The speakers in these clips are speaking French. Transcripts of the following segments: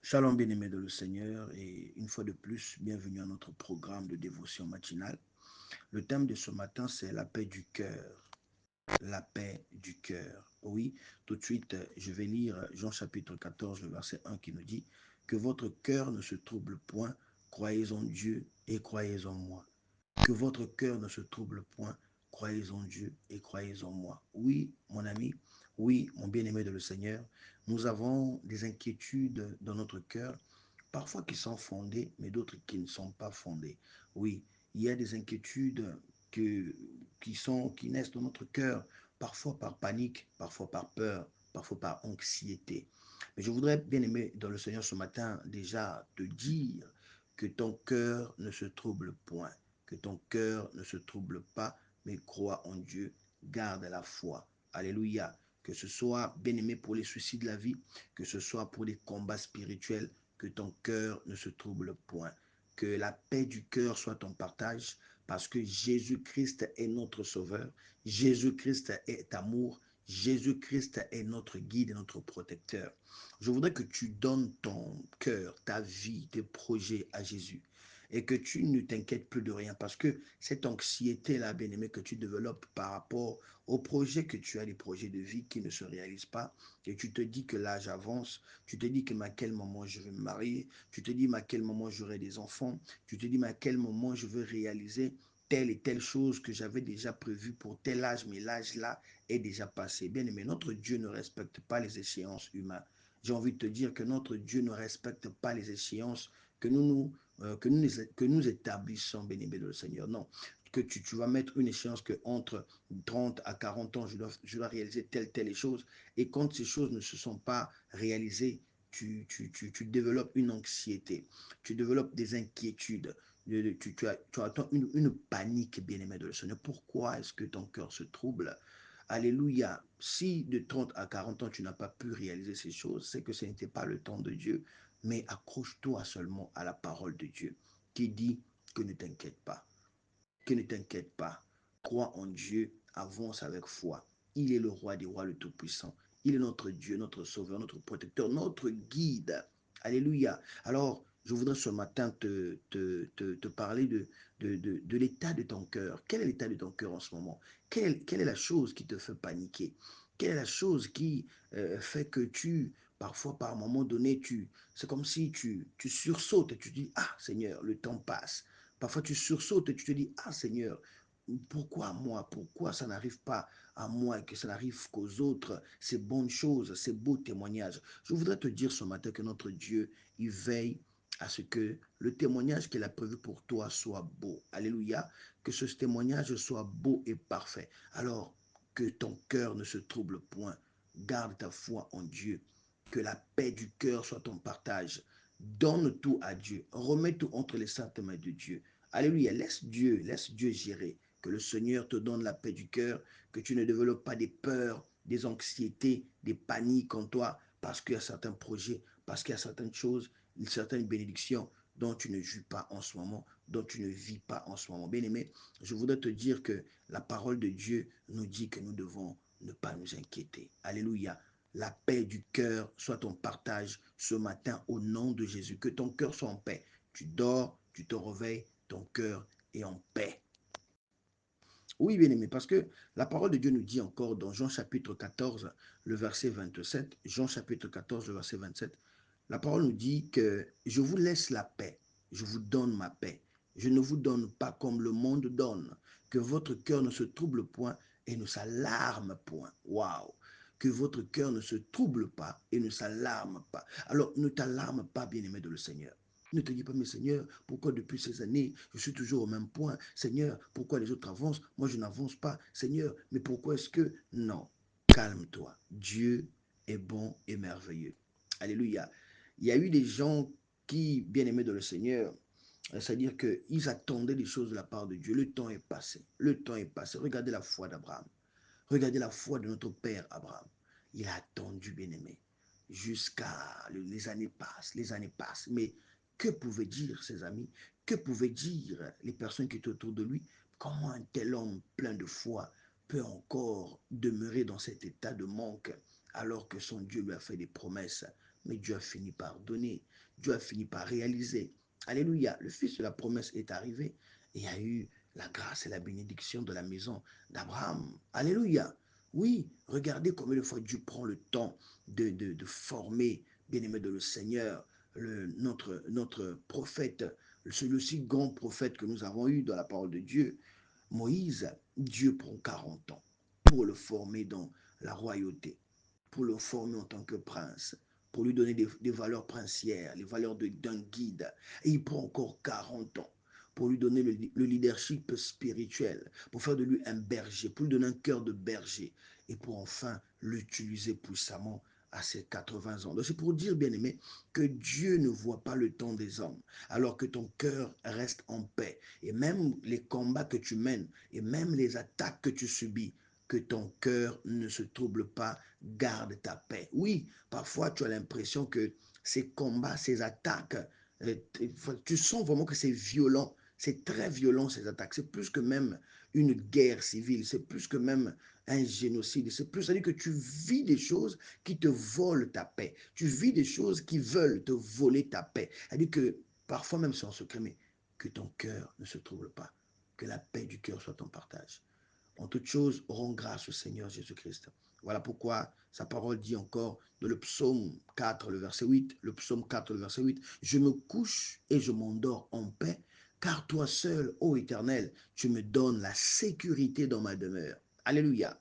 Shalom bien-aimés de le Seigneur et une fois de plus, bienvenue à notre programme de dévotion matinale. Le thème de ce matin, c'est la paix du cœur. La paix du cœur. Oui, tout de suite, je vais lire Jean chapitre 14, le verset 1 qui nous dit que votre cœur ne se trouble point, croyez en Dieu et croyez en moi. Que votre cœur ne se trouble point, croyez en Dieu et croyez en moi. Oui, mon ami, oui, mon bien-aimé de le Seigneur, nous avons des inquiétudes dans notre cœur, parfois qui sont fondées, mais d'autres qui ne sont pas fondées. Oui, il y a des inquiétudes que, qui naissent dans notre cœur, parfois par panique, parfois par peur, parfois par anxiété. Mais je voudrais, bien aimé dans le Seigneur ce matin, déjà te dire que ton cœur ne se trouble point, que ton cœur ne se trouble pas, mais crois en Dieu, garde la foi. Alléluia. Que ce soit, bien aimé, pour les soucis de la vie, que ce soit pour les combats spirituels, que ton cœur ne se trouble point. Que la paix du cœur soit ton partage, parce que Jésus-Christ est notre sauveur, Jésus-Christ est amour, Jésus-Christ est notre guide et notre protecteur. Je voudrais que tu donnes ton cœur, ta vie, tes projets à Jésus et que tu ne t'inquiètes plus de rien parce que cette anxiété-là, bien-aimé, que tu développes par rapport aux projets que tu as, les projets de vie qui ne se réalisent pas, et tu te dis que l'âge avance, tu te dis que à quel moment je vais me marier, tu te dis à quel moment j'aurai des enfants, tu te dis à quel moment je veux réaliser telle et telle chose que j'avais déjà prévue pour tel âge, mais l'âge là est déjà passé. Bien aimé, notre Dieu ne respecte pas les échéances humaines. J'ai envie de te dire que notre Dieu ne respecte pas les échéances que nous établissons, béni le Seigneur. Non, que tu vas mettre une échéance que entre 30 à 40 ans, je dois réaliser telle chose. Et quand ces choses ne se sont pas réalisées, tu développes une anxiété, tu développes des inquiétudes, tu attends une panique, bien-aimé de le Seigneur. Pourquoi est-ce que ton cœur se trouble? Alléluia. Si de 30 à 40 ans, tu n'as pas pu réaliser ces choses, c'est que ce n'était pas le temps de Dieu. Mais accroche-toi seulement à la parole de Dieu qui dit que ne t'inquiète pas, que ne t'inquiète pas. Crois en Dieu, avance avec foi. Il est le roi des rois, le Tout-Puissant. Il est notre Dieu, notre Sauveur, notre protecteur, notre guide. Alléluia. Alors, je voudrais ce matin te parler de l'état de ton cœur. Quel est l'état de ton cœur en ce moment? Quelle est la chose qui te fait paniquer? Quelle est la chose qui fait que parfois, par un moment donné, c'est comme si tu sursautes et tu dis, ah Seigneur, le temps passe. Parfois, tu sursautes et tu te dis, ah Seigneur, pourquoi moi? Pourquoi ça n'arrive pas à moi et que ça n'arrive qu'aux autres? Ces bonnes choses, ces beaux témoignages. Je voudrais te dire ce matin que notre Dieu, il veille à ce que le témoignage qu'il a prévu pour toi soit beau. Alléluia. Que ce témoignage soit beau et parfait. Alors, que ton cœur ne se trouble point. Garde ta foi en Dieu. Que la paix du cœur soit ton partage. Donne tout à Dieu. Remets tout entre les saintes mains de Dieu. Alléluia. Laisse Dieu gérer. Que le Seigneur te donne la paix du cœur, que tu ne développes pas des peurs, des anxiétés, des paniques en toi, parce qu'il y a certains projets, parce qu'il y a certaines choses, certaines bénédictions dont tu ne jouis pas en ce moment, dont tu ne vis pas en ce moment. Bien-aimé, je voudrais te dire que la parole de Dieu nous dit que nous devons ne pas nous inquiéter. Alléluia. La paix du cœur soit ton partage ce matin au nom de Jésus. Que ton cœur soit en paix. Tu dors, tu te réveilles, ton cœur est en paix. Oui, bien aimé, parce que la parole de Dieu nous dit encore dans Jean chapitre 14, le verset 27, Jean chapitre 14, le verset 27, la parole nous dit que je vous laisse la paix, je vous donne ma paix. Je ne vous donne pas comme le monde donne, que votre cœur ne se trouble point et ne s'alarme point. Waouh! Que votre cœur ne se trouble pas et ne s'alarme pas. Alors, ne t'alarme pas, bien-aimé de le Seigneur. Ne te dis pas, mais Seigneur, pourquoi depuis ces années, je suis toujours au même point? Seigneur, pourquoi les autres avancent? Moi, je n'avance pas. Seigneur, mais pourquoi est-ce que... Non, calme-toi. Dieu est bon et merveilleux. Alléluia. Il y a eu des gens qui, bien aimés de le Seigneur, c'est-à-dire qu'ils attendaient des choses de la part de Dieu. Le temps est passé. Le temps est passé. Regardez la foi d'Abraham. Regardez la foi de notre père Abraham. Il a attendu, bien-aimé, jusqu'à... Les années passent, les années passent. Mais que pouvaient dire ses amis? Que pouvaient dire les personnes qui étaient autour de lui? Comment un tel homme plein de foi peut encore demeurer dans cet état de manque alors que son Dieu lui a fait des promesses? mais Dieu a fini par donner. Dieu a fini par réaliser. Alléluia. Le fils de la promesse est arrivé et il y a eu la grâce et la bénédiction de la maison d'Abraham. Alléluia. Oui, regardez combien de fois Dieu prend le temps de former, bien-aimé de le Seigneur, notre prophète, celui aussi grand prophète que nous avons eu dans la parole de Dieu, Moïse. Dieu prend 40 ans pour le former dans la royauté, pour le former en tant que prince, pour lui donner des valeurs princières, les valeurs d'un guide. Et il prend encore 40 ans pour lui donner le leadership spirituel, pour faire de lui un berger, pour lui donner un cœur de berger, et pour enfin l'utiliser puissamment à ses 80 ans. Donc c'est pour dire, bien aimé, que Dieu ne voit pas le temps des hommes, alors que ton cœur reste en paix. Et même les combats que tu mènes, et même les attaques que tu subis, que ton cœur ne se trouble pas, garde ta paix. Oui, parfois tu as l'impression que ces combats, ces attaques, tu sens vraiment que c'est violent. C'est très violent ces attaques. C'est plus que même une guerre civile. C'est plus que même un génocide. C'est plus, c'est-à-dire que tu vis des choses qui te volent ta paix. Tu vis des choses qui veulent te voler ta paix. C'est-à-dire que parfois même c'est en secret, mais que ton cœur ne se trouble pas. Que la paix du cœur soit ton partage. En toute chose, rends grâce au Seigneur Jésus-Christ. Voilà pourquoi sa parole dit encore dans le psaume 4, le verset 8, le psaume 4, le verset 8, je me couche et je m'endors en paix, car toi seul, ô Éternel, tu me donnes la sécurité dans ma demeure. Alléluia.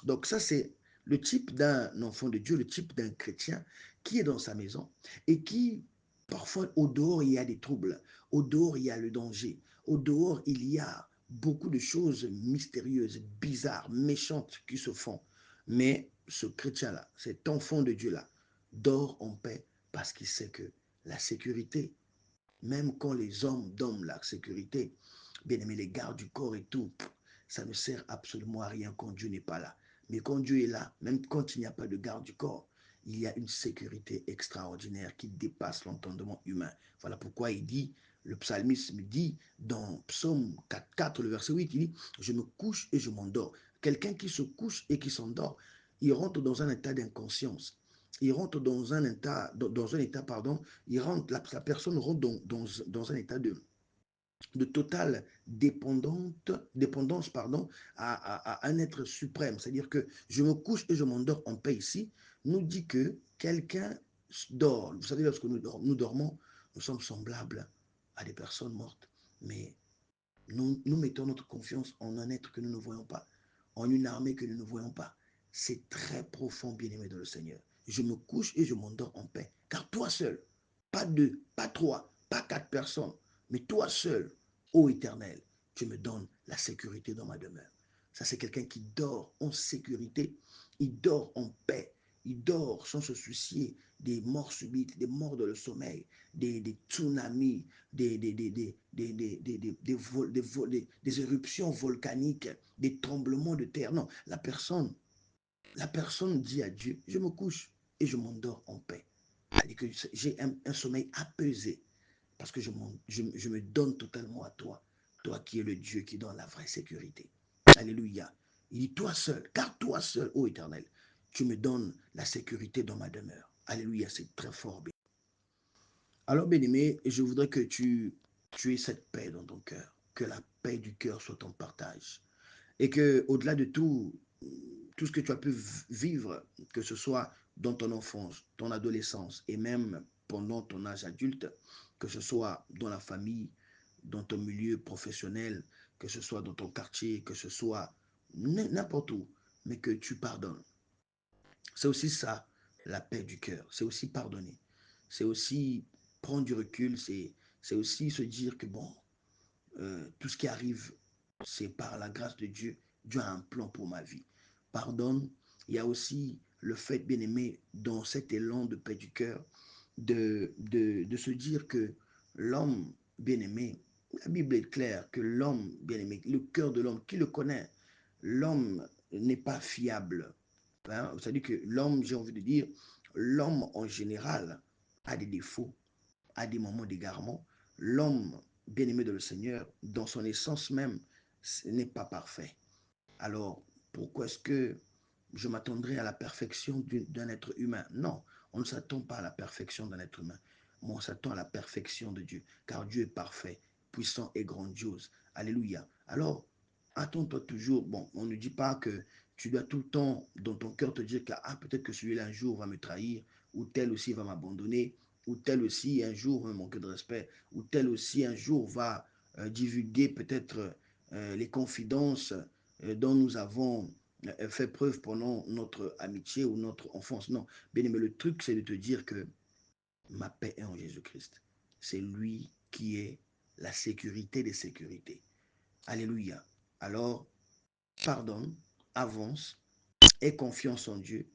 Donc ça, c'est le type d'un enfant de Dieu, le type d'un chrétien qui est dans sa maison et qui, parfois, au dehors, il y a des troubles, au dehors, il y a le danger, au dehors, il y a beaucoup de choses mystérieuses, bizarres, méchantes qui se font. Mais ce chrétien-là, cet enfant de Dieu-là, dort en paix parce qu'il sait que la sécurité, même quand les hommes donnent la sécurité, bien aimé, les gardes du corps et tout, ça ne sert absolument à rien quand Dieu n'est pas là. Mais quand Dieu est là, même quand il n'y a pas de garde du corps, il y a une sécurité extraordinaire qui dépasse l'entendement humain. Voilà pourquoi il dit, le psalmiste me dit dans Psaume 4, le verset 8, il dit, je me couche et je m'endors. Quelqu'un qui se couche et qui s'endort, il rentre dans un état d'inconscience. Il rentre dans un état, pardon, la personne rentre dans un état de totale dépendance à un être suprême. C'est-à-dire que je me couche et je m'endors en paix ici, nous dit que quelqu'un dort. Vous savez, lorsque nous dormons, nous sommes semblables à des personnes mortes. Mais nous mettons notre confiance en un être que nous ne voyons pas, en une armée que nous ne voyons pas. C'est très profond, bien-aimé dans le Seigneur. Je me couche et je m'endors en paix. Car toi seul, pas deux, pas trois, pas quatre personnes, mais toi seul, ô Éternel, tu me donnes la sécurité dans ma demeure. Ça, c'est quelqu'un qui dort en sécurité, il dort en paix, il dort sans se soucier des morts subites, des morts dans le sommeil, des tsunamis, des éruptions volcaniques, des tremblements de terre. Non, la personne dit à Dieu, je me couche et je m'endors en paix. C'est-à-dire que j'ai un sommeil apaisé parce que je me donne totalement à toi, toi qui es le Dieu qui donne la vraie sécurité. Alléluia. Il dit, toi seul, car toi seul, ô Éternel, tu me donnes la sécurité dans ma demeure. Alléluia, c'est très fort. Alors, bien-aimé, je voudrais que tu aies cette paix dans ton cœur, que la paix du cœur soit ton partage. Et que, au-delà de tout, tout ce que tu as pu vivre, que ce soit dans ton enfance, ton adolescence et même pendant ton âge adulte, que ce soit dans la famille, dans ton milieu professionnel, que ce soit dans ton quartier, que ce soit n'importe où, mais que tu pardonnes. C'est aussi ça, la paix du cœur. C'est aussi pardonner. C'est aussi prendre du recul. C'est aussi se dire que bon, tout ce qui arrive, c'est par la grâce de Dieu. Dieu a un plan pour ma vie. Pardonne. Il y a aussi le fait, bien aimé, dans cet élan de paix du cœur, de se dire que l'homme bien aimé, la Bible est claire que l'homme bien aimé, le cœur de l'homme, qui le connaît, l'homme n'est pas fiable. Hein? C'est-à-dire que l'homme, j'ai envie de dire, l'homme en général a des défauts, a des moments d'égarement. L'homme bien-aimé de le Seigneur, dans son essence même, n'est pas parfait. Alors, pourquoi est-ce que je m'attendrai à la perfection d'un être humain? Non, On ne s'attend pas à la perfection d'un être humain, mais on s'attend à la perfection de Dieu, car Dieu est parfait, puissant et grandiose. Alléluia. Alors, attends-toi toujours. Bon, on ne dit pas que tu dois tout le temps, dans ton cœur, te dire que ah, peut-être que celui-là un jour va me trahir, ou tel aussi va m'abandonner, ou tel aussi un jour va me manquer de respect, ou tel aussi un jour va divulguer peut-être les confidences dont nous avons fait preuve pendant notre amitié ou notre enfance. Non, bien aimé, le truc, c'est de te dire que ma paix est en Jésus-Christ. C'est lui qui est la sécurité des sécurités. Alléluia. Alors, pardonne, avance, aie confiance en Dieu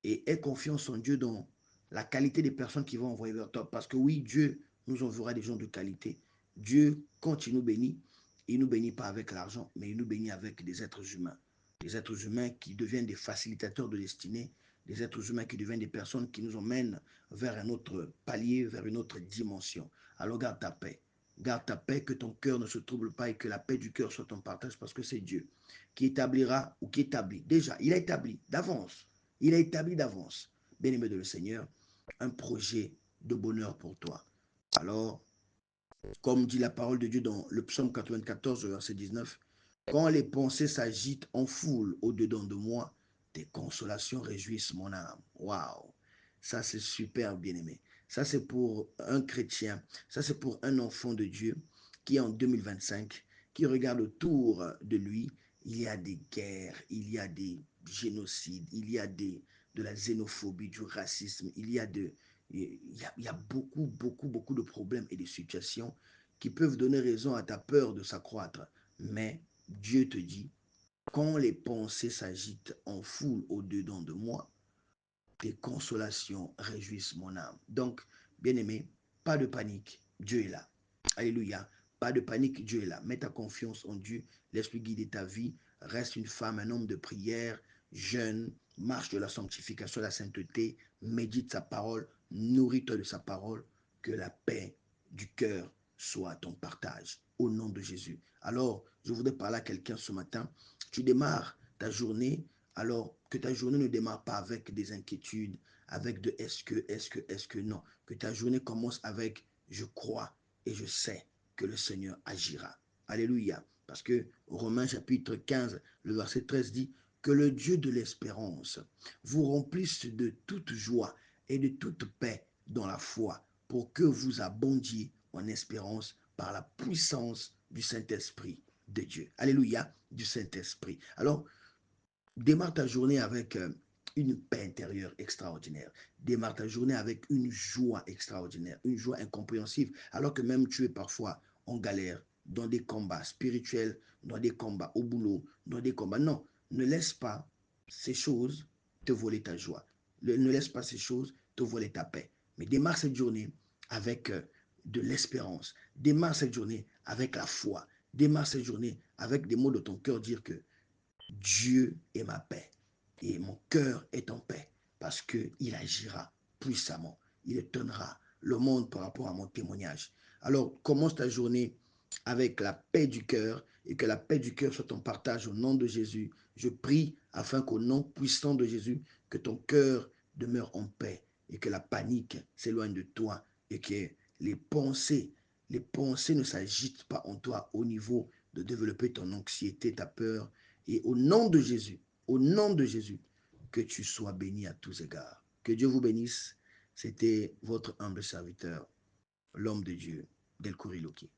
et aie confiance en Dieu dans la qualité des personnes qui vont envoyer vers toi. Parce que oui, Dieu nous enverra des gens de qualité. Dieu, quand il nous bénit pas avec l'argent, mais il nous bénit avec des êtres humains. Des êtres humains qui deviennent des facilitateurs de destinée, des êtres humains qui deviennent des personnes qui nous emmènent vers un autre palier, vers une autre dimension. Alors garde ta paix. Garde ta paix, que ton cœur ne se trouble pas et que la paix du cœur soit ton partage parce que c'est Dieu qui établira ou qui établit. Déjà, il a établi d'avance. Il a établi d'avance, bien-aimé de le Seigneur, un projet de bonheur pour toi. Alors, comme dit la parole de Dieu dans le psaume 94, verset 19, quand les pensées s'agitent en foule au-dedans de moi, tes consolations réjouissent mon âme. Waouh! Ça, c'est super, bien-aimé. Ça, c'est pour un chrétien. Ça, c'est pour un enfant de Dieu qui est en 2025, qui regarde autour de lui. Il y a des guerres, il y a des génocides, il y a de la xénophobie, du racisme, il y a beaucoup, beaucoup, beaucoup de problèmes et de situations qui peuvent donner raison à ta peur de s'accroître. Mais Dieu te dit, quand les pensées s'agitent en foule au-dedans de moi, tes consolations réjouissent mon âme. Donc, bien-aimé, pas de panique, Dieu est là. Alléluia. Pas de panique, Dieu est là. Mets ta confiance en Dieu, laisse-lui guider ta vie. Reste une femme, un homme de prière, jeune, marche de la sanctification, de la sainteté, médite sa parole, nourris-toi de sa parole, que la paix du cœur soit ton partage. Au nom de Jésus. Alors, je voudrais parler à quelqu'un ce matin. Tu démarres ta journée, alors que ta journée ne démarre pas avec des inquiétudes, avec de est-ce que, non. Que ta journée commence avec je crois et je sais que le Seigneur agira. Alléluia. Parce que Romains chapitre 15, le verset 13 dit que le Dieu de l'espérance vous remplisse de toute joie et de toute paix dans la foi pour que vous abondiez en espérance par la puissance du Saint-Esprit de Dieu. Alléluia, du Saint-Esprit. Alors, démarre ta journée avec une paix intérieure extraordinaire. Démarre ta journée avec une joie extraordinaire, une joie incompréhensible, alors que même tu es parfois en galère, dans des combats spirituels, dans des combats au boulot, dans des combats. Non, ne laisse pas ces choses te voler ta joie. Ne laisse pas ces choses te voler ta paix. Mais démarre cette journée avec de l'espérance. Démarre cette journée avec la foi. Démarre cette journée avec des mots de ton cœur, dire que Dieu est ma paix et mon cœur est en paix parce qu'il agira puissamment. Il étonnera le monde par rapport à mon témoignage. Alors, commence ta journée avec la paix du cœur et que la paix du cœur soit ton partage au nom de Jésus. Je prie afin qu'au nom puissant de Jésus, que ton cœur demeure en paix et que la panique s'éloigne de toi et que les pensées, les pensées ne s'agitent pas en toi au niveau de développer ton anxiété, ta peur, et au nom de Jésus, que tu sois béni à tous égards. Que Dieu vous bénisse. C'était votre humble serviteur, l'homme de Dieu, Delcourt Iloki.